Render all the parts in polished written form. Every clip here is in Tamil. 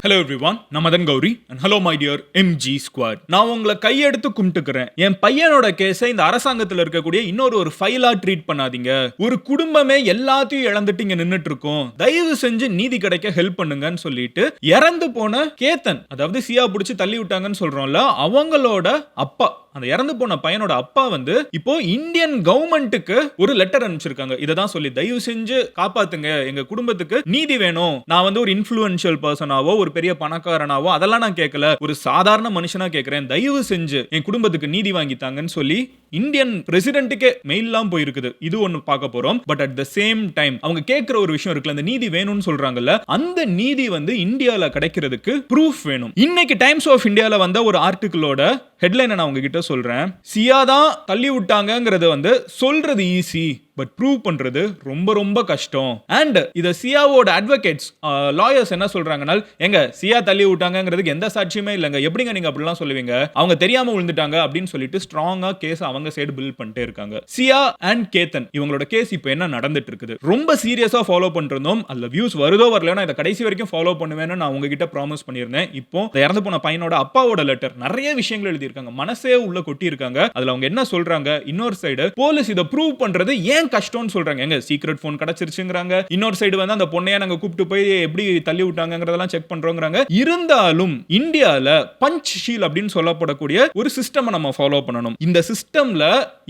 ஹலோ எவ்ரிவான், நான் Madan Gauri and hello my dear MG squad. நான் உங்களை கையெடுத்து கும்பிட்டுக்கிறேன். என் பையனோட கேஸை இந்த அரசாங்கத்தில் இருக்கக்கூடிய இன்னொரு ஃபைலா ட்ரீட் பண்ணாதீங்க. ஒரு குடும்பமே எல்லாத்தையும் இழந்துட்டு இங்க நின்னுட்டு இருக்கோம். தயவு செஞ்சு நீதி கிடைக்க ஹெல்ப் பண்ணுங்கன்னு சொல்லிட்டு இறந்து போன கேத்தன், அதாவது சியா புடிச்சு தள்ளி விட்டாங்கன்னு சொல்றோம்ல, அவங்களோட அப்பா, அந்த இறந்து போன பையனோட அப்பா வந்து இப்போ இந்தியன் கவர்மெண்ட்டுக்கு ஒரு லெட்டர் அனுப்பிச்சிருக்காங்க. இதை தான் சொல்லி தயவு செஞ்சு காப்பாத்துங்க, எங்க குடும்பத்துக்கு நீதி வேணும். நான் வந்து ஒரு இன்ஃப்ளூயன்ஷியல் பர்சனாவோ ஒரு பெரிய பணக்காரனாவோ அதெல்லாம் நான் கேட்கல, ஒரு சாதாரண மனுஷனா கேட்கிறேன். தயவு செஞ்சு என் குடும்பத்துக்கு நீதி வாங்கித்தாங்கன்னு சொல்லி இந்தியன் பிரசிடென்ட்டுக்கே மெயில்லாம் போயிருக்குது. இது ஒன்னு பார்க்க போறோம். But at the same time அவங்க கேட்கிற ஒரு விஷயம் இருக்குல்ல, அந்த நீதி வேணும்னு சொல்றாங்கல்ல, அந்த நீதி வந்து இந்தியால கிடைக்கிறதுக்கு ப்ரூஃப் வேணும். இன்னைக்கு டைம்ஸ் ஆஃப் இந்தியால வந்த ஒரு ஆர்டிகிளோட ஹெட்லைனை நான் உங்ககிட்ட சொல்றேன். சியா தான் தள்ளி விட்டாங்கங்கறத வந்து சொல்றது ஈஸி, பட் ப்ரூவ் பண்றது ரொம்ப ரொம்ப கஷ்டம். அண்ட் இத சியாவோட அட்வொகேட்ஸ், லாயர்ஸ் என்ன சொல்றாங்கன்னா, எங்க சியா தள்ளி விட்டாங்கங்கிறதுக்கு எந்த சாட்சியுமே இல்லங்க, எப்படிங்க நீங்க அப்படிலாம் சொல்லுவீங்க, அவங்க தெரியாம விழுந்துட்டாங்க அப்படின்னு சொல்லிட்டு ஸ்ட்ராங்கா கேஸ் அவங்க சைடு பில்ட் பண்ணிட்டே இருக்காங்க. சியா அண்ட் கேத்தன் இவங்களோட கேஸ் இப்போ என்ன நடந்துட்டு இருக்குது, ரொம்ப சீரியஸா ஃபாலோ பண்ணிருந்தோம். அதுல வியூஸ் வருதோ வரலையோ நான் இதை கடைசி வரைக்கும் ஃபாலோ பண்ணுவேன்னு நான் உங்ககிட்ட ப்ராமிஸ் பண்ணியிருந்தேன். இப்போ இறந்து போன பையனோட அப்பாவோட லெட்டர் நிறைய விஷயங்கள் எழுதியிருக்காங்க, மனசே உள்ள கொட்டி இருக்காங்க. அதுல அவங்க என்ன சொல்றாங்க, இன்னொரு சைடு போலீஸ் இதை ப்ரூவ் பண்றது ஏன் கஷ்டம்னு சொல்றாங்க. எங்க சீக்ரெட் போன் கிடைச்சிருச்சுங்கறாங்க, இன்னொரு சைடு வந்து அந்த பொண்ணைய நாங்க கூப்பிட்டு போய் எப்படி தள்ளி விட்டாங்கங்கறதெல்லாம் செக் பண்றோங்கறாங்க. இருந்தாலும் இந்தியால பஞ்ச் ஷீல் அப்படின்னு சொல்லப்படக்கூடிய ஒரு சிஸ்டம் நம்ம ஃபாலோ பண்ணணும். இந்த சிஸ்டம்ல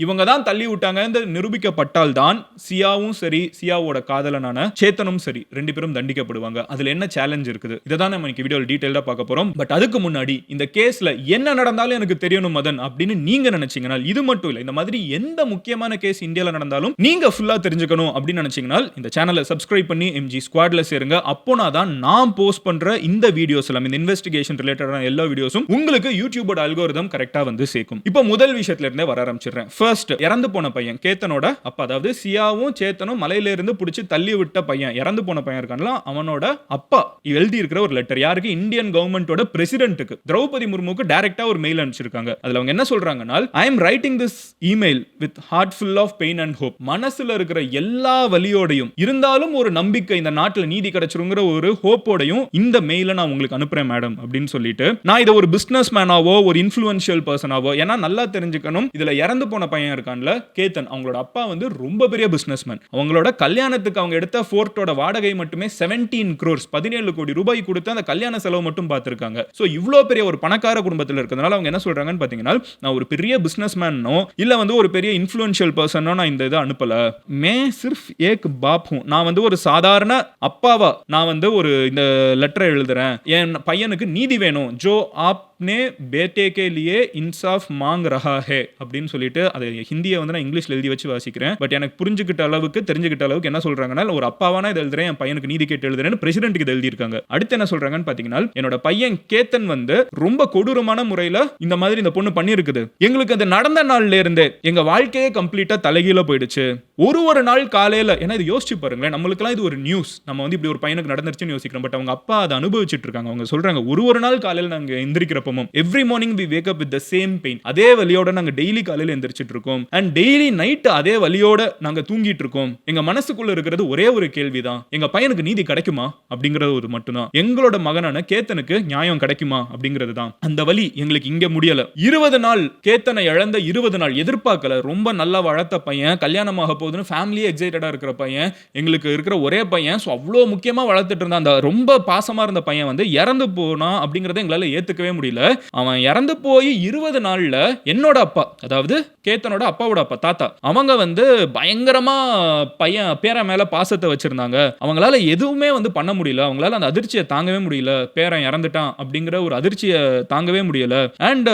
இவங்க தான் தள்ளி விட்டாங்கன்னு நிரூபிக்கப்பட்டால் தான் சியாவும் சரி, சியாவோட காதலனான சேத்தனும் சரி, ரெண்டு பேரும் தண்டிக்கப்படுவாங்க. அதுல என்ன சேலஞ்ச் இருக்குது, இத தான் நம்ம இன்னைக்கு வீடியோல டீடைலா பார்க்க போறோம். பட் அதுக்கு முன்னாடி இந்த கேஸ்ல என்ன நடந்தாலும் எனக்கு தெரியணும் மதன் அப்படின்னு நீங்க நினைச்சீங்கன்னா, இது மட்டும் இல்ல, இந்த மாதிரி எந்த முக்கியமான கேஸ் இந்தியால நடந்தாலும் நீங்க ஃபுல்லா தெரிஞ்சுக்கணும் அப்படின்னு நினைச்சீங்கன்னா இந்த சேனலை சப்ஸ்கிரைப் பண்ணி எம்ஜி ஸ்குவாட்ல சேருங்க. அப்போனா தான் நான் போஸ்ட் பண்ற இந்த வீடியோஸ் எல்லாம், இந்த இன்வெஸ்டிகேஷன் ரிலேட்டடான எல்லா வீடியோஸும் உங்களுக்கு யூடியூபோட அல்கோரிதம் கரெக்டா வந்து சேர்க்கும். இப்போ முதல் விஷயத்துல இருந்தே வர ஆரம்பிச்சிடுறேன். ஃபர்ஸ்ட், இறந்து போன பையன் கேத்தனோட அப்பா, அதாவது சியாவும் சேத்தனும் மலையில இருந்து பிடிச்சி தள்ளி விட்ட பையன், இறந்து போன பையன் இருக்கான்ல, அவனோட அப்பா எழுதி இருக்கிற ஒரு லெட்டர் யாருக்கு, இந்தியன் கவர்மெண்டோட பிரசிடென்ட்டுக்கு, திரௌபதி முர்முக்கு டைரக்டா ஒரு மெயில் அனுப்பிச்சிருக்காங்க. அதுல அவங்க என்ன சொல்றாங்கன்னா, I am writing this email with heart full of pain and hope. மனசுல இருக்கிற எல்லா வலியோடையும் இருந்தாலும் ஒரு நம்பிக்கை, இந்த நாட்டில் நீதி கிடைச்சிருங்கிற ஒரு ஹோப்போடையும் இந்த மெயிலை நான் உங்களுக்கு அனுப்புறேன் மேடம் அப்படின்னு சொல்லிட்டு, நான் இதை ஒரு பிசினஸ் மேனாவோ ஒரு இன்ஃப்ளூயன்ஷியல் பர்சனாவோ, ஏன்னா நல்லா தெரிஞ்சுக்கணும், இதுல இறந்து போன பையன் இருக்கான்ல கேத்தன், அவங்களோட அப்பா வந்து ரொம்ப பெரிய பிசினஸ் மேன். அவங்களோட கல்யாணத்துக்கு அவங்க எடுத்த ஃபோர்ட்டோட வாடகை மட்டுமே 17 crores 17 கோடி ரூபாய் கொடுத்து அந்த கல்யாண செலவு மட்டும் பார்த்திருக்காங்க. சோ இவ்ளோ பெரிய ஒரு பணக்கார குடும்பத்தில் இருக்கிறதுனால அவங்க என்ன சொல்றாங்கன்னு பாத்தீங்கன்னா, நான் ஒரு பெரிய பிசினஸ் மேனோ இல்ல வந்து ஒரு பெரிய இன்ஃப்ளூயன்ஷியல் பர்சனோ நான் இந்த இதை அனுப்பல, मैं सिर्फ एक बाप हूं. நான் வந்து ஒரு சாதாரண அப்பாவா நான் வந்து ஒரு இந்த லெட்டர் எழுதுறேன், என் பையனுக்கு நீதி வேணும், ஜோ ஆப்னே பேட்டே கே லியே இன்சாஃப் மாங் ரஹா ஹே அப்படின்னு சொல்லிட்டு, அது ஹிந்தியை வந்து நான் இங்கிலீஷ்ல எழுதி வச்சு வாசிக்கிறேன். பட் எனக்கு புரிஞ்சுக்கிட்ட அளவுக்கு தெரிஞ்சுக்கிட்ட அளவுக்கு என்ன சொல்றாங்கன்னா, ஒரு அப்பாவானா இதை எழுதுறேன், என் பையனுக்கு நீதி கேட்டு எழுதுறேன்னு பிரசிடென்ட்க்கு எழுதி இருக்காங்க. அடுத்து என்ன சொல்றாங்கன்னு பாத்தீங்கன்னா, என்னோட பையன் கேத்தன் வந்து ரொம்ப கொடூரமான முறையில் இந்த மாதிரி இந்த பொண்ணு பண்ணிருக்குது, எங்களுக்கு அது நடந்த நாள்ல இருந்தே எங்க வாழ்க்கையே கம்ப்ளீட்டா தலைகீழ போயிடுச்சு. ஒரு நாள் காலையில, ஏன்னா இது யோசிச்சு பாருங்களேன், நம்மளுக்கெல்லாம் இது ஒரு நியூஸ், நம்ம வந்து இப்படி ஒரு பையனுக்கு நடந்துருச்சுன்னு யோசிக்கிறோம். பட் அவங்க அப்பா அதை அனுபவிச்சுட்டு இருக்காங்க. அவங்க சொல்றாங்க, ஒரு நாள் காலையில நாங்க எந்திரிக்கிறப்பவும் every morning we wake up with the same pain, அதே வலியோட நாங்க டெய்லி காலையில எந்திரிச்சிட்டு இருக்கோம். அண்ட் டெய்லி நைட் அதே வலியோட நாங்க தூங்கிட்டு இருக்கோம். எங்க மனசுக்குள்ள இருக்கிறது ஒரே ஒரு கேள்விதான், எங்க பையனுக்கு நீதி கிடைக்குமா அப்படிங்கிறது ஒரு மட்டும்தான். எங்களோட மகனான கேத்தனுக்கு நியாயம் கிடைக்குமா அப்படிங்கிறது தான். அந்த வலி எங்களுக்கு இங்க முடியல. 20 நாள் கேத்தனை இழந்த 20 நாள் எதிர்பார்க்கல. ரொம்ப நல்லா வளர்த்த பையன், கல்யாணமாக போகுதுன்னு ஃபேமிலியே எக்ஸைட்டடா இருக்கிற பையன், எங்களுக்கு இருக்கிற ஒரே பையன், ஸோ அவ்வளோ முக்கியமாக வளர்த்துட்டு இருந்தா அந்த ரொம்ப பாசமாக இருந்த பையன் வந்து இறந்து போனா அப்படிங்கிறத எங்களால் ஏற்றுக்கவே முடியல. அவன் இறந்து போய் 20 நாளில் என்னோட அப்பா, அதாவது கேத்தனோட அப்பாவோட அப்பா, தாத்தா, அவங்க வந்து பயங்கரமா பையன் பேரன் மேல பாசத்தை வச்சிருந்தாங்க. அவங்களால எதுவுமே வந்து பண்ண முடியல, அவங்களால அந்த அதிர்ச்சியை தாங்கவே முடியல, பேரன் இறந்துட்டான் அப்படிங்கிற ஒரு அதிர்ச்சியை தாங்கவே முடியல. அண்ட்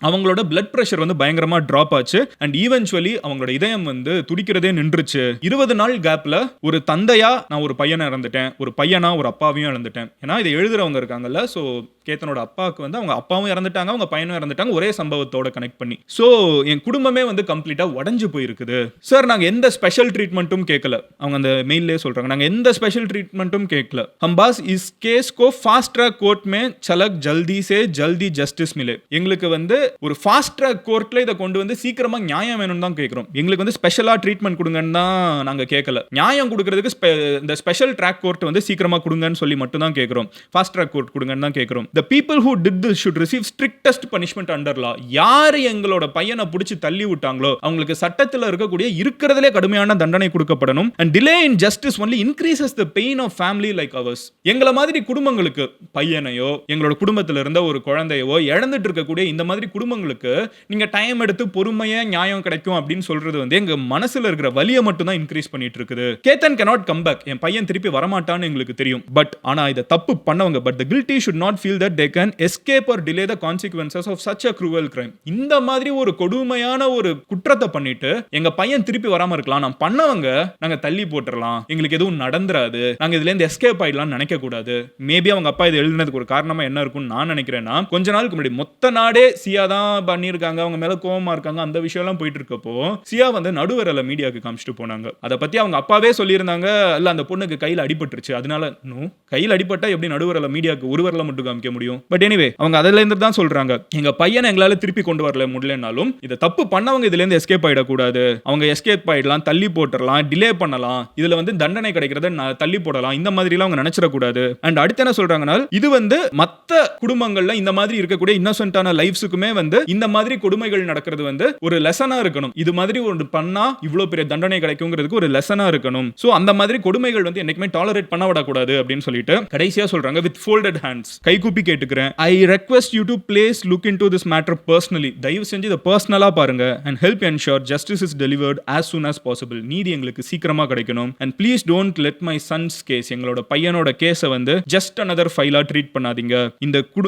அவங்களோட பிளட் பிரஷர் வந்து பயங்கரமா டிராப் ஆச்சு. அண்ட் ஈவென்ச்சுவலி அவங்களோட இதயம் வந்து துடிக்கிறதே நின்றுச்சு. 20 நாள் கேப்ல ஒரு தந்தையா நான் ஒரு பையனை இறந்துட்டேன், ஒரு பையனா ஒரு அப்பாவையும் இழந்துட்டேன். ஏன்னா இதை எழுதுறவங்க இருக்காங்கல்ல, ஸோ கேத்தனோட அப்பாவுக்கு வந்து அவங்க அப்பாவும் இறந்துட்டாங்க, அவங்க பையனும் இறந்துட்டாங்க, ஒரே சம்பவத்தோட கனெக்ட் பண்ணி. ஸோ என் குடும்பமே வந்து கம்ப்ளீட்டா உடஞ்சு போயிருக்குது சார். நாங்க எந்த ஸ்பெஷல் ட்ரீட்மெண்ட்டும் கேட்கல. அவங்க அந்த மெயிலே சொல்றாங்க, நாங்க எந்த ஸ்பெஷல் ட்ரீட்மெண்ட்டும் கேட்கல. हम बस इस केस को फास्ट ट्रैक कोर्ट में चलक जल्दी से जल्दी जस्टिस मिले. எங்களுக்கு வந்து ஒரு ஃபாஸ்ட் ட்ராக் கோர்ட்ல இதை கொண்டு வந்து சீக்கிரமா நியாயம் வேணும்னு தான் கேட்கிறோம். எங்களுக்கு வந்து ஸ்பெஷலா ட்ரீட்மெண்ட் கொடுங்கன்னு தான் நாங்க கேட்கல. நியாயம் கொடுக்கிறதுக்கு இந்த ஸ்பெஷல் ட்ராக் கோர்ட் வந்து சீக்கிரமா கொடுங்கன்னு சொல்லி மட்டும் தான் கேட்கிறோம். ஃபாஸ்ட் ட்ராக் கோர்ட் கொடுங்கன்னு தான் கேட்கிறோம். The people who did this should receive strictest punishment under law. யார் எங்களோட பையனை பிடிச்சி தள்ளி விட்டாங்களோ அவங்களுக்கு சட்டத்தில் இருக்கக்கூடிய இருக்கிறதுலே கடுமையான தண்டனை கொடுக்கப்படணும். And delay in justice only increases the pain of family like ours. எங்களை மாதிரி குடும்பங்களுக்கு பையனையோ எங்களோட குடும்பத்தில் இருந்த ஒரு குழந்தையோ இழந்துட்டு இருக்கக்கூடிய இந்த மாதிரி குடும்பங்களுக்கு நீங்க டைம் எடுத்து பொறுமையா நியாயம் கிடைக்கும் அப்படின்னு சொல்றது வந்து எங்க மனசுல இருக்கிற வலியை மட்டும் தான் இன்க்ரீஸ் பண்ணிட்டு இருக்குது. Ketan cannot come back. என் பையன் திருப்பி வரமாட்டான்னு எங்களுக்கு தெரியும். பட் ஆனா இத தப்பு பண்ணவங்க but the guilty should not feel that they can escape or delay the consequences of such a cruel crime. இந்த மாதிரி ஒரு கொடுமையான ஒரு குற்றத்தை பண்ணிட்டு எங்க பையன் திருப்பி வராம இருக்கலாம், நான் பண்ணவங்க நாங்க தள்ளி போட்டுறலாம், எங்களுக்கு எதுவும் நடந்துராது, நாங்க இதுல இருந்து எஸ்கேப் ஆயிடலாம் நினைக்க கூடாது. மேபி அவங்க அப்பா இது எழுதினதுக்கு ஒரு காரணமா என்ன இருக்கும்னு நான் நினைக்கிறேன்னா, கொஞ்ச நாளுக்கு முன்னாடி மொத்த நாடே சியா தான் பண்ணியிருக்காங்க, அவங்க மேல கோவமா இருக்காங்க, அந்த விஷயம் எல்லாம் போயிட்டு இருக்கப்போ சியா வந்து நடுவரல மீடியாவுக்கு காமிச்சிட்டு போனாங்க. அதை பத்தி அவங்க அப்பாவே சொல்லியிருந்தாங்க, இல்ல அந்த பொண்ணுக்கு கையில் அடிபட்டுருச்சு, அதனால கையில் அடிபட்டா எப்படி நடுவரல மீடியாவுக்கு ஒரு வரல மட்டும் காமிக்க முடியும். பட் எனிவே அவங்க அதுல இருந்து தான் சொல்றாங்க, எங்க பையனை எங்களால திருப்பி கொண்டு வரல முடியலனாலும் இதை தப்பு பண்ணவங்க இதுல இருந்து எஸ்கேப் ஆயிடக்கூடாது, அவங்க எஸ்கேப் ஆயிடலாம், தள்ளி போட்டுறலாம், டிலே பண்ணலாம், இதுல வந்து தண்டனை கிடைக்கிறத தள்ளி போடலாம், இந்த மாதிரி எல்லாம் அவங்க நினைச்சிடக்கூடாது. அண்ட் அடுத்து என்ன சொல்றாங்கன்னா, இது வந்து மத்த குடும்பங்கள்ல இந்த மாதிரி இருக்கக்கூடிய இன்னோசென்ட்டான லைஃப்ஸுக்குமே வந்து இந்த மாதிரி கொடுமைகள் நடக்கிறது வந்து ஒரு லெசனா இருக்கணும். இது மாதிரி ஒன்று பண்ணா இவ்வளவு பெரிய தண்டனை கிடைக்குங்கிறதுக்கு ஒரு லெசனா இருக்கணும். சோ அந்த மாதிரி கொடுமைகள் வந்து என்னைக்குமே டாலரேட் பண்ண விடக்கூடாது அப்படின்னு சொல்லிட்டு கடைசியா சொல்றாங்க, with folded hands, கைகூப்பி கேட்டுக்கிறேன், I request you to please look into this matter personally. தயவு செஞ்சு இதை பர்சனலா பாருங்க and help ensure justice is delivered as soon as possible. நீதி எங்களுக்கு சீக்கிரமா கிடைக்கணும். and please don't let my son's case, எங்களோட பையனோட கேஸை வந்து just another ஃபைலா ட்ரீட் பண்ணாதீங்க.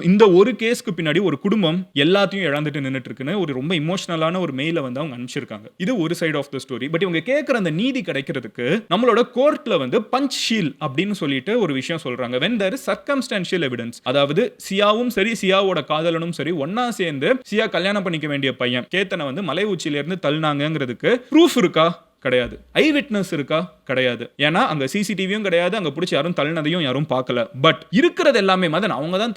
இந்த ஒரு கேஸ்க்கு பின்னாடி ஒரு குடும்பம் எல்லாத்தையும் இழந்துட்டு நின்னுட்டு இருக்குன்னு ஒரு ரொம்ப இமோஷனலான ஒரு மெயில வந்து அவங்க அனுப்பிச்சிருக்காங்க. இது ஒரு side of the story. But இவங்க கேட்கிற அந்த நீதி கிடைக்கிறதுக்கு நம்மளோட கோர்ட்ல வந்து பஞ்ச் ஷீல் அப்படின்னு சொல்லிட்டு ஒரு விஷயம் சொல்றாங்க. when there is circumstantial evidence, அதாவது சியாவும் சரி சியாவோட காதலனும் சரி ஒன்னா சேர்ந்து சியா கல்யாணம் பண்ணிக்க வேண்டிய பையன் கேத்தனை வந்து மலை உச்சியில இருந்து தள்ளினாங்கிறதுக்கு ப்ரூஃப் இருக்கா? கிடையாது. ஐ விட்னஸ் இருக்கா? கிடையாது. ஏன்னா அங்க சிசிடிவியும் கிடையாது, அங்க பிடிச்சி யாரும் தள்ளினதையும் யாரும் பார்க்கல. பட் இருக்கிறது எல்லாமே மதன் அவங்க தான்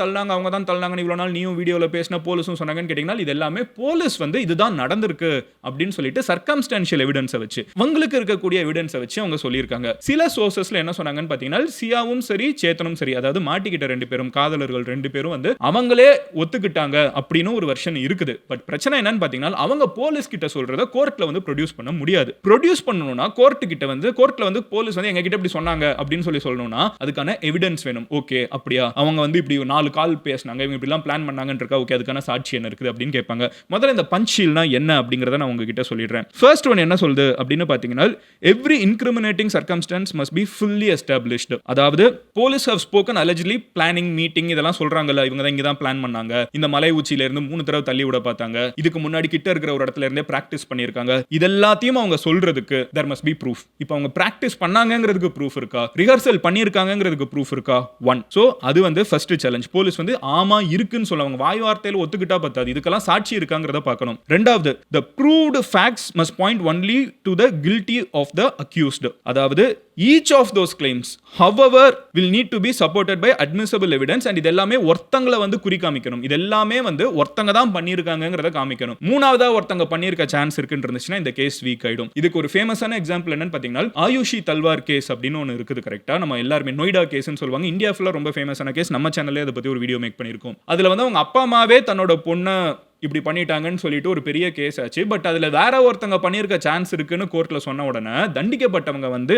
தள்ளாங்க இவ்வளவு நாள் நீயும் வீடியோல பேசின போலீஸும் சொன்னாங்கன்னு கேட்டீங்கன்னா இது எல்லாமே போலீஸ் வந்து இதுதான் நடந்திருக்கு அப்படின்னு சொல்லிட்டு சர்க்கம்ஸ்டான்ஷியல் எவிடன்ஸை வச்சு உங்களுக்கு இருக்கக்கூடிய எவிடன்ஸை வச்சு அவங்க சொல்லியிருக்காங்க. சில சோர்சஸ்ல என்ன சொன்னாங்கன்னு பாத்தீங்கன்னா சியாவும் சரி சேத்தனும் சரி, அதாவது மாட்டிக்கிட்ட ரெண்டு பேரும் காதலர்கள் ரெண்டு பேரும் வந்து அவங்களே ஒத்துக்கிட்டாங்க அப்படின்னு ஒரு வெர்ஷன் இருக்குது. பட் பிரச்சனை என்னன்னு பாத்தீங்கன்னா அவங்க போலீஸ் கிட்ட சொல்றத கோர்ட்ல வந்து ப்ரொடியூஸ் பண்ண முடியாது. ப்ரொடியூஸ் பண்ணனும்னா கோர்ட் கிட்ட வந்து கோர்ட்ல வந்து போலீஸ் வந்து எங்க கிட்ட இப்படி சொன்னாங்க அப்படின்னு சொல்லணும்னா அதுக்கான எவிடன்ஸ் வேணும். ஓகே அப்படியா, அவங்க வந்து இப்படி 4 கால் பேசினாங்க, இவங்க இப்படி எல்லாம் பிளான் பண்ணாங்கன்னு இருக்கா, ஓகே அதுக்கான சாட்சி என்ன இருக்குது அப்படின்னு கேட்பாங்க. முதல்ல இந்த பஞ்ச் ஷீல்னா என்ன அப்படிங்கறத நான் உங்ககிட்ட சொல்லிடுறேன். ஃபர்ஸ்ட் ஒன் என்ன சொல்லுது அப்படின்னு பாத்தீங்கன்னா, every incriminating circumstances must be fully established. அதாவது police have spoken allegedly planning meeting இதெல்லாம் சொல்றாங்கல்ல, இவங்க தான் இங்க தான் பிளான் பண்ணாங்க, இந்த மலை உச்சியில இருந்து 3 தடவை தள்ளி விட பார்த்தாங்க, இதுக்கு முன்னாடி கிட்ட இருக்கிற ஒரு இடத்துல இருந்தே பிராக்டிஸ் பண்ணிருக்காங்க, இதெல்லாத்தையும் அவங்க சொல்றதுக்கு there must be proof. இப்போ அவங்க பிராக்டிஸ் பண்ணாங்கங்கிறதுக்கு ப்ரூஃப் இருக்கா, ரிஹர்சல் பண்ணிருக்காங்கங்கிறதுக்கு ப்ரூஃப் இருக்கா? ஒன். சோ அது வந்து ஃபர்ஸ்ட் சேலஞ்ச். போலீஸ் வந்து ஆமா இருக்குன்னு சொல்லுவாங்க, வாய் வார்த்தையில ஒத்துக்கிட்டா பத்தாது, இதுக்கெல்லாம் சாட்சி இருக்காங்கறத பார்க்கணும். ரெண்டாவது, the proved facts must point only to the guilty of the accused. அதாவது each of those claims however will need to be supported by admissible evidence and இதெல்லாமே ஒருத்தங்கள வந்து குறி காமிக்கணும். இதெல்லாமே வந்து ஒருத்தங்க தான் பண்ணிருக்காங்கங்கறத காமிக்கணும். மூணாவதா ஒருத்தங்க பண்ணிருக்க சான்ஸ் இருக்குன்னு இருந்துச்சுன்னா இந்த கேஸ் வீக் ஆயிடும். இதுக்கு ஒரு ஃபேமஸான எக்ஸாம்பிள் என்னன்னு பாத்தீங்கன்னா ஆயுஷி தல்வார் கேஸ் அப்படின்னு ஒன்னு இருக்குது. கரெக்ட்டா நம்ம எல்லாரும் நொய்டா கேஸ்னு சொல்லுவாங்க. இந்தியா ஃபுல்லா ரொம்ப ஃபேமஸான கேஸ். நம்ம சேனல்ல அத பத்தி ஒரு வீடியோ மேக் பண்ணிருக்கோம். அதுல வந்து அவங்க அப்பா அம்மாவே தன்னோட பொண்ண இப்படி பண்ணிட்டாங்கன்னு சொல்லிட்டு ஒரு பெரிய கேஸ் ஆச்சு. பட் அதுல வேற ஒருத்தங்க பண்ணிருக்க சான்ஸ் இருக்குன்னு கோர்ட்ல சொன்ன உடனே தண்டிக்கப்பட்டவங்க வந்து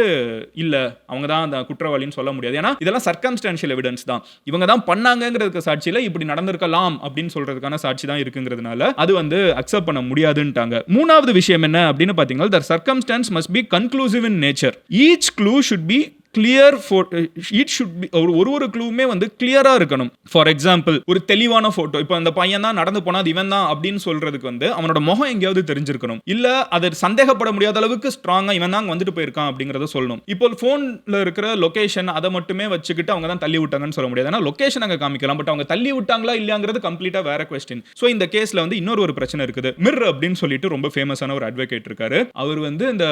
இல்ல அவங்க தான் அந்த குற்றவாளின்னு சொல்ல முடியாது. ஏன்னா இதெல்லாம் சர்க்கம்ஸ்டான்ஷியல் எவிடன்ஸ் தான், இவங்க தான் பண்ணாங்கங்கிறதுக்கு சாட்சியில இப்படி நடந்திருக்கலாம் அப்படின்னு சொல்றதுக்கான சாட்சி தான் இருக்குங்கிறதுனால அது வந்து அக்செப்ட் பண்ண முடியாதுன்ட்டாங்க. மூணாவது விஷயம் என்ன அப்படின்னு பாத்தீங்கன்னா, the circumstance must be conclusive in nature. Each clue should be clear it should be ஒரு க்ளூவுமே வந்து கிளியரா இருக்கணும். ஃபார் எக்ஸாம்பிள் ஒரு தெளிவான போட்டோ, இப்போ அந்த பையன் தான் நடந்து போனா அது இவன் தான் அப்படின்னு சொல்றதுக்கு வந்து அவனோட முகம் எங்கேயாவது தெரிஞ்சிருக்கணும், இல்ல அதை சந்தேகப்பட முடியாத அளவுக்கு ஸ்ட்ராங்கா இவன் தான் வந்துட்டு போயிருக்கான் அப்படிங்கறத சொல்லணும். இப்போ போன்ல இருக்கிற லொகேஷன் அதை மட்டுமே வச்சுக்கிட்டு அவங்க தான் தள்ளி விட்டாங்கன்னு சொல்ல முடியாது. ஏன்னா லொகேஷன் அங்க காமிக்கலாம், பட் அவங்க தள்ளி விட்டாங்களா இல்லையாங்கிறது கம்ப்ளீட்டா வேற கொஸ்டின். சோ இந்த கேஸ்ல வந்து இன்னொரு பிரச்சனை இருக்குது. மிர் அப்படின்னு சொல்லிட்டு ரொம்ப ஃபேமஸான ஒரு அட்வொகேட் இருக்காரு. அவர் வந்து இந்த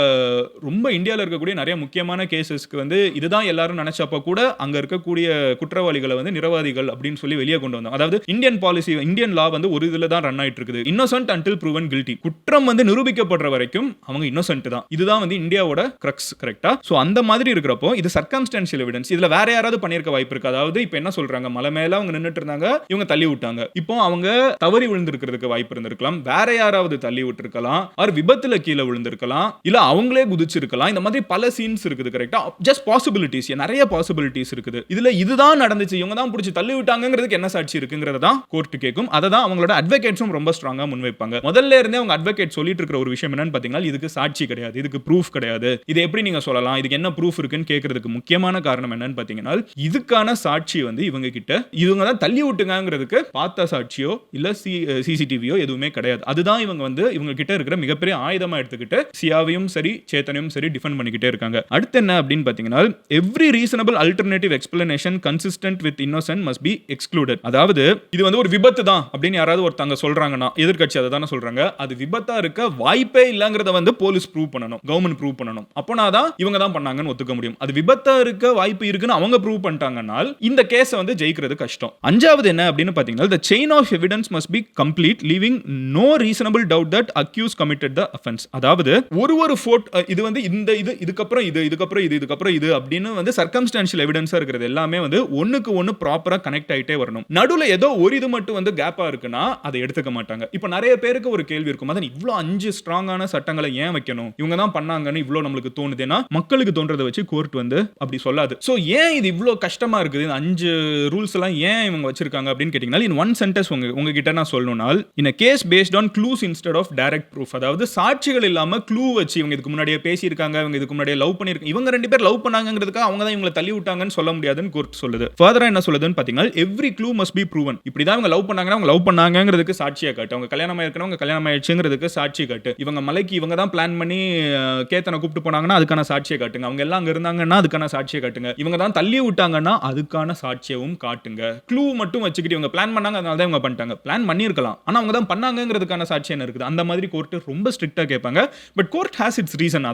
ரொம்ப இந்தியாவில் இருக்கக்கூடிய நிறைய முக்கியமான கேசஸ்க்கு வந்து இதுதான் எல்லாரும் நினைச்சப்ப கூட அங்க இருக்கக்கூடிய குற்றவாளிகளை வந்து நிரவாதிகள் அப்படின்னு சொல்லி வெளியே கொண்டு வந்தாங்க. அதாவது இந்தியன் பாலிசி, இந்தியன் லா வந்து ஒரு இதுல தான் ரன் ஆயிட்டு இருக்குது. Innocent until proven guilty. குற்றம் வந்து நிரூபிக்கப்படுற வரைக்கும் அவங்க இன்னோசன்ட் தான். இதுதான் வந்து இந்தியாவோட கிரக்ஸ், கரெக்ட்டா? சோ அந்த மாதிரி இருக்கிறப்போ இது சர்க்கம்ஸ்டன்ஷியல் எவிடன்ஸ். இதுல வேற யாராவது பண்ணிருக்க வாய்ப்பு இருக்கு. அதாவது இப்போ என்ன சொல்றாங்க, மலை மேல அவங்க நின்னுட்டு இருந்தாங்க, இவங்க தள்ளி விட்டாங்க. இப்போ அவங்க தவறி விழுந்திருக்கிறதுக்கு வாய்ப்பு இருந்திருக்கலாம், வேற யாராவது தள்ளி விட்டுருக்கலாம், ஆர் விபத்துல கீழே விழுந்திருக்கலாம், இல்ல அவங்களே குதிச்சிருக்கலாம். இந்த மாதிரி பல சீன்ஸ் இருக்குது, கரெக்ட்டா? ஜஸ்ட் பாசிபிலிட்டிஸ், நிறைய பாசிபிலிட்டிஸ் இருக்குது. இதுல இதுதான் நடந்துச்சு, இவங்க தான் பிடிச்சி தள்ளி விட்டாங்கிறதுக்கு என்ன சாட்சி இருக்குங்கிறத தான் கோர்ட் கேட்கும். அதை தான் அவங்களோட அட்வொகேட்ஸும் ரொம்ப ஸ்ட்ராங்கா முன்வைப்பாங்க. முதல்ல இருந்தே அவங்க அட்வொகேட் சொல்லிட்டு இருக்கிற ஒரு விஷயம் என்னன்னு பாத்தீங்கன்னா, இதுக்கு சாட்சி கிடையாது, இதுக்கு ப்ரூஃப் கிடையாது, இது எப்படி நீங்க சொல்லலாம், இதுக்கு என்ன ப்ரூஃப் இருக்குன்னு கேட்கறதுக்கு முக்கியமான காரணம் என்னன்னு பாத்தீங்கன்னா, இதுக்கான சாட்சி வந்து இவங்க கிட்ட இவங்க தான் தள்ளி விட்டுங்கிறதுக்கு பார்த்த சாட்சியோ இல்ல சிசிடிவியோ எதுவுமே கிடையாது. அதுதான் இவங்க வந்து இவங்க கிட்ட இருக்கிற மிகப்பெரிய ஆயுதமா எடுத்துக்கிட்டு சியாவையும் சரி சேத்தனையும் சரி டிஃபெண்ட் பண்ணிக்கிட்டே இருக்காங்க. அடுத்து என்ன அப்படின்னு பாத்தீங்கன்னா, every reasonable alternative explanation consistent with Innocent must be excluded. அதாவது இது வந்து ஒரு விபத்து தான் அப்படின்னு யாராவது ஒருத்தங்க சொல்றாங்கன்னா, எதிர்க்கட்சி அதை தானே சொல்றாங்க, அது விபத்தா இருக்க வாய்ப்பே இல்லங்கிறத வந்து போலீஸ் ப்ரூவ் பண்ணணும், கவர்மெண்ட் ப்ரூவ் பண்ணணும். அப்போனா தான் இவங்க தான் பண்ணாங்கன்னு ஒத்துக்க முடியும். அது விபத்தா இருக்க வாய்ப்பு இருக்குன்னு அவங்க ப்ரூவ் பண்ணிட்டாங்கன்னா இந்த கேஸை வந்து ஜெயிக்கிறது கஷ்டம். அஞ்சாவது என்ன அப்படின்னு பாத்தீங்கன்னா, the chain of evidence must be complete, leaving no reasonable doubt that accused committed the offense. அதாவது ஒரு போட்டோ இது வந்து இந்த இதுக்கப்புறம் இதுக்கப்புறம் இது அப்படின்னு வந்து சர்க்கம்ஸ்டான்ஷியல் எவிடன்ஸா இருக்கிறது எல்லாமே வந்து ஒண்ணுக்கு ஒண்ணு ப்ராப்பரா கனெக்ட் ஆயிட்டே வரணும். நடுவுல ஏதோ ஒரு இது மட்டும் வந்து கேப்பா இருக்குன்னா அதை எடுத்துக்க மாட்டாங்க. இப்போ நிறைய பேருக்கு ஒரு கேள்வி இருக்கும், அதான் இவ்ளோ 5 ஸ்ட்ராங்கான சட்டங்களை ஏன் வைக்கணும், இவங்க தான் பண்ணாங்கன்னு இவ்ளோ நம்மளுக்கு தோணுதுன்னா மக்களுக்கு தோன்றதை வச்சு கோர்ட் வந்து அப்படி சொல்லாது. சோ ஏன் இது இவ்ளோ கஷ்டமா இருக்குது, இந்த 5 ரூல்ஸ் எல்லாம் ஏன் இவங்க வச்சிருக்காங்க அப்படின்னு கேட்டீங்கன்னா, in one sentence உங்ககிட்ட நான் சொல்லணும்னால், in a case based on clues instead of direct proof. அதாவது சாட்சிகள் இல்லாம க்ளூ வச்சு இவங்க இதுக்கு முன்னாடியே பேசியிருக்காங்க, இவங்க இதுக்கு முன்னாடியே லவ் பண்ணிருக்காங்க, இவங்க ரெண்டு பேர் லவ் பண்ணாங்கங்கிறதுக்காக அவங்க தான் இவங்களை தள்ளி விட்டாங்கன்னு சொல்ல முடியாதுன்னு கோர்ட் சொல்லுது. ஃபர்தரா என்ன சொல்லுதுன்னு பாத்தீங்கன்னா, every clue must be proven. இப்படிதான் இவங்க லவ் பண்ணாங்கன்னா அவங்க லவ் பண்ணாங்கங்கிறதுக்கு சாட்சியா காட்டு, அவங்க கல்யாணம் ஆயிருக்கணும் அவங்க கல்யாணம் ஆயிடுச்சுங்கிறதுக்கு சாட்சி காட்டு, இவங்க மலைக்கு இவங்க தான் பிளான் பண்ணி கேத்தனை கூப்பிட்டு போனாங்கன்னா அதுக்கான சாட்சியை காட்டுங்க, அவங்க எல்லாம் அங்க இருந்தாங்கன்னா அதுக்கான சாட்சியை காட்டுங்க, இவங்க தான் தள்ளி விட்டாங்கன்னா அதுக்கான சாட்சியவும் காட்டுங்க. க்ளூ மட்டும் வச்சுக்கிட்டு இவங்க பிளான் பண்ணாங்க அதனால தான் இவங்க பண்ணிட்டாங்க, பிளான் பண்ணிருக்கலாம் ஆனா அவங்க தான் பண்ணாங்கங்கிறதுக்கான சாட்சி என்ன இருக்குது, அந்த மாதிரி கோர்ட் ரொம்ப ஸ்ட்ரிக்ட்டா கேட்பாங்க. But court has its reason.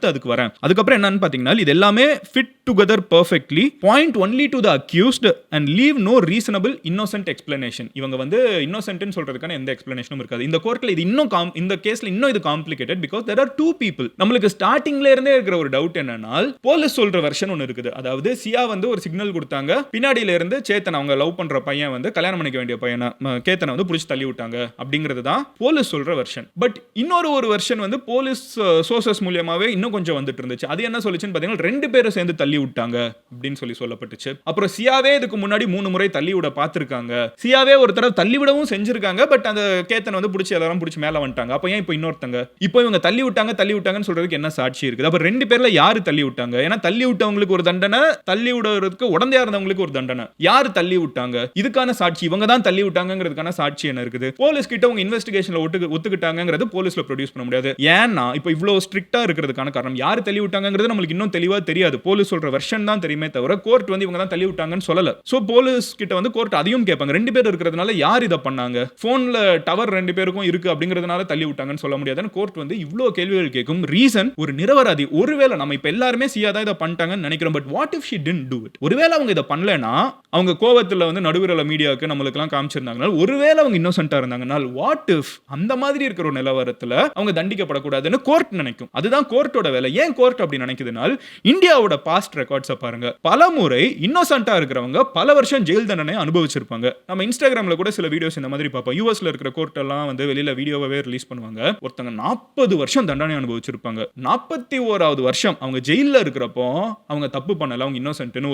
அதுக்கு வரேன். அதுக்கப்புறம் என்னன்னு பாத்தீங்கன்னா, இது எல்லாமே fit together perfectly, point only to the accused and leave no reasonable innocent explanation. இவங்க வந்து இன்னோசன்ட்னு சொல்றதுக்கான எந்த எக்ஸ்பிளனேஷனும் இருக்காது. இந்த கோர்ட்ல இது இன்னும் இந்த கேஸ்ல இன்னும் இது complicated because there are 2 people. நம்மளுக்கு ஸ்டார்டிங்ல இருந்தே இருக்கிற ஒரு டவுட் என்னன்னா, போலீஸ் சொல்ற வெர்ஷன் ஒன்னு இருக்குது. அதாவது சியா வந்து ஒரு சிக்னல் கொடுத்தாங்க, பின்னாடியில இருந்து சேத்தன் அவங்க லவ் பண்ற பையன் வந்து கல்யாணம் பண்ணிக்க வேண்டிய பையனை கேத்தனை வந்து புடிச்சு தள்ளி விட்டாங்க அப்படிங்கிறது தான் போலீஸ் சொல்ற வெர்ஷன். பட் இன்னொரு வெர்ஷன் வந்து போலீஸ் சோர்சஸ் மூலமாவே இன்னும் கொஞ்சம் வந்துட்டு இருந்துச்சு. அது என்ன சொல்லுச்சுன்னு பாத்தீங்கன்னா, 2 பேரை சேர்ந்து தள்ளி விட்டாங்க அப்படின்னு சொல்லப்பட்டுச்சு. அப்புறம் சியாவே இதுக்கு முன்னாடி 3 முறை தள்ளி விட பார்த்திருக்காங்க, சியாவே ஒரு தடவை தள்ளி விடவும் செஞ்சிருக்காங்க, பட் அந்த கேத்தனை வந்து புடிச்சு எல்லாரும் புடிச்சு மேல வந்துட்டாங்க. அப்ப ஏன் இப்போ இன்னொருத்தங்க இப்போ இவங்க தள்ளி விட்டாங்கன்னு சொல்றதுக்கு என்ன சாட்சி இருக்குது? அப்ப 2 பேர்ல யாரு தள்ளி விட்டாங்க? ஏன்னா தள்ளி விட்டவங்களுக்கு ஒரு தண்டனை, தள்ளி விடுறதுக்கு உடந்தையா இருந்தவங்களுக்கு ஒரு தண்டனை. யாரு தள்ளி விட்டாங்க, இதுக்கான சாட்சி இவங்க தான் தள்ளி விட்டாங்கங்கிறதுக்கான சாட்சி என்ன இருக்குது? போலீஸ் கிட்ட உங்க இன்வெஸ்டிகேஷன்ல ஒத்துக்கிட்டாங்கங்கிறது போலீஸ்ல ப்ரொடியூஸ் பண்ண முடியாது. ஏன்னா இப்போ இவ்வளவு ஸ்ட்ரிக்ட்டா இருக்கிறதுக்கான காரணம் யாரு தள்ளி விட்டாங்கங்கிறது நம்மளுக்கு இன்னும் தெளிவா தெரியாது. போலீஸ் சொல்ற வெர்ஷன் தான் தெரியுமே தவிர கோர்ட் வந்து இவங்க தான் தள்ளி விட்டாங்கன்னு சொல்லல. சோ போலீஸ் கிட்ட வந்து கோர்ட் அதையும் கேட்பாங்க, 2 பேர் இருக்கிறதுனால யார் இத பண்ணாங்க, போன்ல டவர் 2 பேருக்கும் இருக்கு அப்படிங்கிறதுனால தள்ளி விட்டாங்கன்னு சொல்ல முடியாதுன்னு கோர்ட் வந்து இவ்ளோ கேள்விகள் கேட்கும். ரீசன் ஒரு நிரபராதி. ஒருவேளை நம்ம இப்ப எல்லாருமே சியா தான் இத பண்ணிட்டாங்கன்னு நினைக்கிறோம், but what if she didn't to it? ஒருவேளை அவங்க இத பண்ணலனா, அவங்க கோவத்துல வந்து நடுவிரல மீடியாவுக்கு நம்மளுக்கு எல்லாம் காமிச்சிருந்தாங்கனா, ஒருவேளை அவங்க இன்னோசென்ட்டா இருந்தாங்கனா, வாட் இஃப் அந்த மாதிரி இருக்கிற ஒரு நிலவரத்துல அவங்க தண்டிக்கப்படக்கூடாதுன்னு கோர்ட் நினைக்கும். அதுதான் கோர்ட்டோட வேலை. ஏன் கோர்ட் அப்படி நினைக்குதுனால், இந்தியாவோட பாஸ்ட் ரெக்கார்ட்ஸை பாருங்க. பல முறை இன்னோசென்ட்டா இருக்கிறவங்க பல வருஷம் ஜெயில் தண்டனை அனுபவிச்சிருப்பாங்க. நம்ம இன்ஸ்டாகிராம்ல கூட சில வீடியோஸ் இந்த மாதிரி பார்ப்போம். யூஎஸ்ல இருக்கிற கோர்ட் எல்லாம் வந்து வெளியில வீடியோவே ரிலீஸ் பண்ணுவாங்க. ஒருத்தங்க 40 வருஷம் தண்டனை அனுபவிச்சிருப்பாங்க. 41வது வருஷம் அவங்க ஜெயில்ல இருக்கிறப்போ அவங்க தப்பு பண்ணல, அவங்க இன்னோசென்ட்னு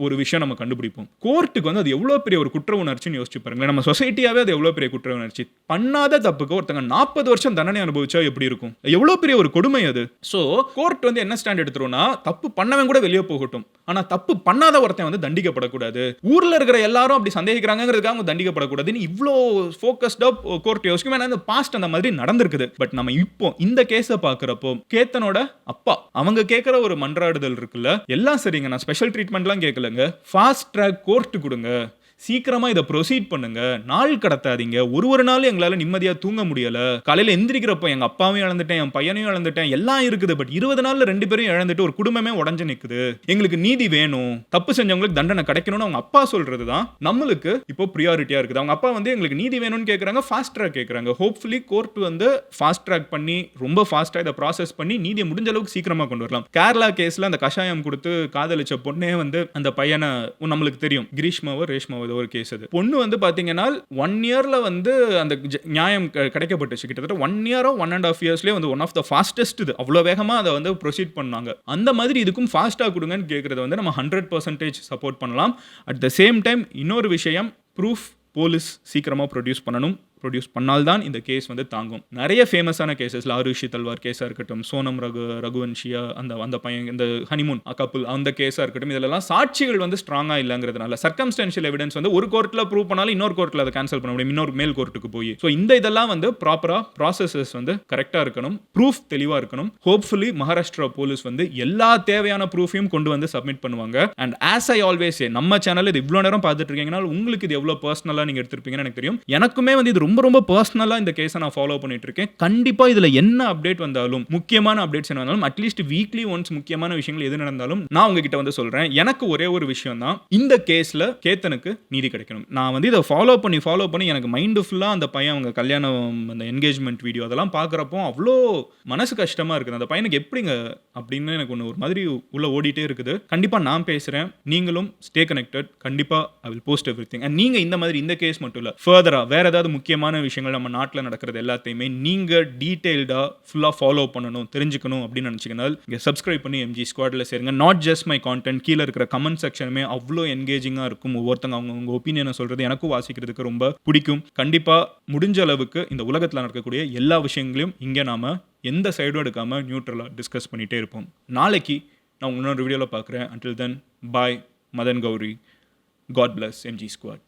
ஒரு விஷயம் நம்ம கண்டுபிடிப்போம். கோர்ட்டுக்கு வந்து அது எவ்வளோ பெரிய ஒரு குற்ற உணர்ச்சின்னு யோசிச்சு பாருங்களேன். நம்ம சொசைட்டியாவே அது எவ்வளோ பெரிய குற்ற உணர்ச்சி. பண்ணாத தப்புக்கு ஒருத்தங்க 40 வருஷம் தண்டனை அனுபவிச்சா எப்படி இருக்கும்? எவ்வளோ பெரிய ஒரு கொடுமை அது. ஸோ கோர்ட் வந்து என்ன ஸ்டாண்ட் எடுத்துரும்னா, தப்பு பண்ணவன் கூட வெளியே போகட்டும். ஆனா தப்பு பண்ணாத ஒருத்தன் வந்து தண்டிக்கப்படக்கூடாது. ஊர்ல இருக்கிற எல்லாரும் அப்படி சந்தேகிக்கிறாங்கிறதுக்காக அவங்க தண்டிக்கப்படக்கூடாதுன்னு இவ்வளோ ஃபோக்கஸ்டா கோர்ட் யோசிக்கும். ஏன்னா இந்த பாஸ்ட் அந்த மாதிரி நடந்திருக்குது. பட் நம்ம இப்போ இந்த கேஸை பார்க்கிறப்போ கேத்தனோட அப்பா அவங்க கேட்கிற ஒரு மன்றாடுதல் இருக்குல்ல, எல்லாம் சரிங்க, நான் ஸ்பெஷல் ட்ரீட்மெண்ட்லாம் கேட்கலங்க, ஃபாஸ்ட் ட்ராக் கோர்ட் கொடுங்க, சீக்கிரமா இதை ப்ரொசீட் பண்ணுங்க, நாள் கடத்தாதீங்க, ஒரு நாள் எங்களால நிம்மதியா தூங்க முடியல, காலையில எந்திரிக்கிறப்போ எங்க அப்பாவையும் இழந்துட்டேன், என் பையனையும் இழந்துட்டேன், எல்லாம் இருக்குது. பட் 20 நாள்ல 2 பேரையும் இழந்துட்டு ஒரு குடும்பமே உடஞ்சு நிக்குது. எங்களுக்கு நீதி வேணும், தப்பு செஞ்சவங்களுக்கு தண்டனை கிடைக்கணும்னு அவங்க அப்பா சொல்றதுதான் நம்மளுக்கு இப்போ பிரியாரிட்டியா இருக்குது. அவங்க அப்பா வந்து எங்களுக்கு நீதி வேணும்னு கேட்கறாங்க, ஃபாஸ்ட் ட்ராக் கேட்கறாங்க. ஹோப்ஃபுல்லி கோர்ட் வந்து ஃபாஸ்ட் ட்ராக் பண்ணி ரொம்ப ஃபாஸ்டா இதை ப்ராசஸ் பண்ணி நீதியை முடிஞ்ச அளவுக்கு சீக்கிரமா கொண்டு வரலாம். கேரளா கேஸ்ல அந்த கஷாயம் கொடுத்து காதலிச்ச பொண்ணே வந்து அந்த பையனை, நம்மளுக்கு தெரியும் கிரீஷ்மாவோ ரேஷ்மாவோ ஒரு கேஸ். அது பொண்ணு வந்து பாத்தீங்கன்னா 1 இயர்ல வந்து அந்த நியாயம் கிடைக்கப்பட்டுச்சு. கிட்டத்தட்ட 1 இயரோ 1.5 இயர்ஸ்லயே வந்து ஒன் ஆஃப் த ஃபாஸ்டஸ்ட். இது அவ்வளவு வேகமா அதை வந்து ப்ரொசீட் பண்ணாங்க. அந்த மாதிரி இதுக்கும் ஃபாஸ்டா கொடுங்கன்னு கேட்கறது வந்து நம்ம 100% சப்போர்ட் பண்ணலாம். அட் த சேம் டைம் இன்னொரு விஷயம், ப்ரூஃப் போலீஸ் சீக்கிரமா ப்ரொடியூஸ் பண்ணால்தான் இந்த கேஸ் வந்து தாங்கும். நிறைய ஃபேமஸான கேசஸ், ஆருஷி தல்வார் கேஸா இருக்கட்டும், சோனம் ரகுவன்ஷியா அந்த பையன், இந்த ஹனிமூன் கப்புள் அந்த கேஸா இருக்கட்டும், இதெல்லாம் சாட்சிகள் வந்து ஸ்ட்ராங்கா இல்லங்கிறதுனால சர்க்கம்ஸ்டன்ஷியல் எவிடன்ஸ் வந்து ஒரு கோர்ட்ல ப்ரூவ் பண்ணாலும் இன்னொரு கோர்ட்ல அதை கேன்சல் பண்ண முடியும், இன்னொரு மேல் கோர்ட்டுக்கு போய். ஸோ இதெல்லாம் வந்து ப்ராப்பரா ப்ராசஸஸ் வந்து கரெக்டா இருக்கணும், ப்ரூஃப் தெளிவா இருக்கணும். ஹோப்ஃபுல்லி மகாராஷ்டிரா போலீஸ் வந்து எல்லா தேவையான ப்ரூஃபையும் கொண்டு வந்து சப்மிட் பண்ணுவாங்க. And as I always say, நம்ம சேனல் இது இவ்வளவு நேரம் பார்த்துட்டு இருக்கீங்கன்னா உங்களுக்கு இது எவ்வளவு பர்சனலா நீங்க எடுத்திருப்பீங்கன்னு எனக்கு தெரியும். எனக்குமே வந்து இது ரொம்ப பர்சனலா இந்த கேஸை நான் ஃபாலோ பண்ணிட்டு இருக்கேன். கண்டிப்பா இதுல என்ன அப்டேட் வந்தாலும், முக்கியமான அப்டேட்ஸ் என்ன வந்தாலும், அட்லீஸ்ட் வீக்லி ஒன்ஸ் முக்கியமான விஷயங்கள் எது நடந்தாலும் நான் உங்ககிட்ட வந்து சொல்றேன். எனக்கு ஒரே ஒரு விஷயம் தான், இந்த கேஸ்ல கேத்தனுக்கு நீதி கிடைக்கணும். நான் வந்து இதை ஃபாலோ பண்ணி எனக்கு மைண்ட் ஃபுல்லா அந்த பையன் அவங்க கல்யாணம், அந்த என்கேஜ்மெண்ட் வீடியோ அதெல்லாம் பார்க்குறப்போ அவ்வளோ மனசு கஷ்டமா இருக்குது. அந்த பையனுக்கு எப்படிங்க அப்படின்னு எனக்கு ஒன்று ஒரு மாதிரி உள்ள ஓடிட்டே இருக்குது. கண்டிப்பா நான் பேசுறேன், நீங்களும் ஸ்டே கனெக்டட். கண்டிப்பா I will post everything. And நீங்க இந்த மாதிரி இந்த கேஸ் மட்டும் இல்ல, ஃபர்தரா வேற ஏதாவது முக்கியமான விஷயங்கள் நம்ம நாட்டில் நடக்கிறது எல்லாத்தையுமே நீங்க டீடைல்டா ஃபுல்லா ஃபாலோ பண்ணணும், தெரிஞ்சுக்கணும் அப்படின்னு நினைச்சீங்கன்னா இங்க சப்ஸ்கிரைப் பண்ணி எம்ஜி ஸ்குவாட்ல சேருங்க. நாட் ஜஸ்ட் மை கான்டென்ட், கீழே இருக்கிற கமெண்ட் செக்ஷனுமே அவ்வளோ என்கேஜிங்கா இருக்கும். ஒவ்வொருத்தங்க அவங்க ஒப்பீனியனை சொல்றது எனக்கும் வாசிக்கிறதுக்கு ரொம்ப பிடிக்கும். கண்டிப்பா முடிஞ்ச அளவுக்கு இந்த உலகத்தில் நடக்கக்கூடிய எல்லா விஷயங்களையும் இங்கே நாம எந்த சைடும் எடுக்காம நியூட்ரலா டிஸ்கஸ் பண்ணிட்டே இருப்போம். நாளைக்கு நான் இன்னொரு வீடியோவில் பார்க்குறேன். until then, bye. Madan Gowri. God bless MG Squad.